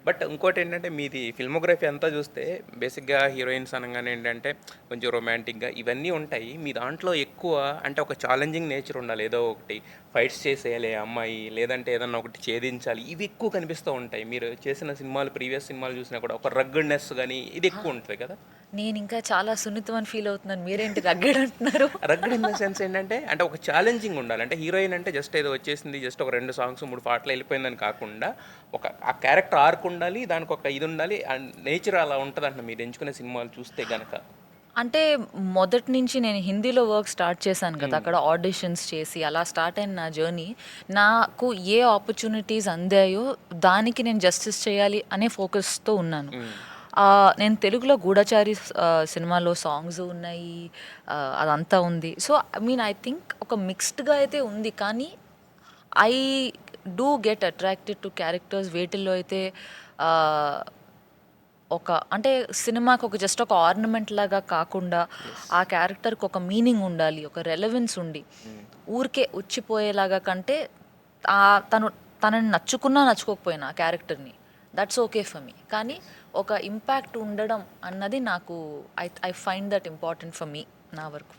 But ఇంకోటేంటంటే మీది filmography అంతా చూస్తే బేసిక్‌గా హీరోయిన్స్ అనంగానే ఏంటంటే కొంచెం రొమాంటిక్‌గా ఇవన్నీ ఉంటాయి. మీ దాంట్లో ఎక్కువ అంటే ఒక ఛాలెంజింగ్ నేచర్ ఉండాలి. ఏదో ఒకటి ఫైట్స్ చేసేయాలి ఆ అమ్మాయి, లేదంటే ఏదన్నా ఒకటి ఛేదించాలి. ఇవి ఎక్కువ కనిపిస్తూ ఉంటాయి. మీరు చేసిన సినిమాలు ప్రీవియస్ సినిమాలు చూసినా కూడా ఒక రగ్గడ్‌నెస్ గాని ఇది ఎక్కువ ఉంటది కదా! నేనింకా చాలా సున్నితం అని ఫీల్ అవుతున్నాను. మీరేంటి రగ్గడ్ అంటున్నారు? రగ్గడ్ ఇన్ ద సెన్స్ ఏంటంటే, అంటే ఒక ఛాలెంజింగ్ ఉండాలి. అంటే హీరోయిన్ అంటే జస్ట్ ఏదో వచ్చేసింది. జస్ట్ ఒక 2 సాంగ్స్, 3 పాటలు వెళ్ళిపోయిందని కాకుండా, ఒక ఆ క్యారెక్టర్ ఆర్క్ ఉండాలి. దానికొక ఇది ఉండాలి. అండ్ నేచర్ అలా ఉంటదంటున్నా మీరు ఎంచుకునే సినిమాలు చూస్తే గనక. అంటే మొదటి నుంచి నేను హిందీలో వర్క్ స్టార్ట్ చేశాను కదా! హ్మ్. అక్కడ ఆడిషన్స్ చేసి అలా స్టార్ట్ అయిన నా జర్నీ నాకు ఏ ఆపర్చునిటీస్ అందాయో దానికి నేను జస్టిస్ చేయాలి అనే ఫోకస్‌తో ఉన్నాను. హ్మ్. నేను తెలుగులో 'గూఢచారి' సినిమాలో సాంగ్స్ ఉన్నాయి. అదంతా ఉంది. సో, ఐ థింక్ ఒక మిక్స్డ్‌గా అయితే ఉంది. కానీ I do get attracted to characters వేటిల్లో అయితే ఆహ్, అంటే సినిమాకి ఒక జస్ట్ ఒక ఆర్నమెంట్ లాగా కాకుండా యెస్. ఆ క్యారెక్టర్‌కి ఒక మీనింగ్ ఉండాలి. ఒక రెలెవెన్స్ ఉండి హ్మ్. ఊరికే వచ్చిపోయేలాగా కంటే తను తనని నచ్చుకున్నా నచ్చుకోకపోయినా ఆ క్యారెక్టర్‌ని దట్స్ ఓకే ఫర్ మీ. కానీ యెస్. ఒక ఇంపాక్ట్ ఉండడం అన్నది నాకు I find that important for me నా వరకు.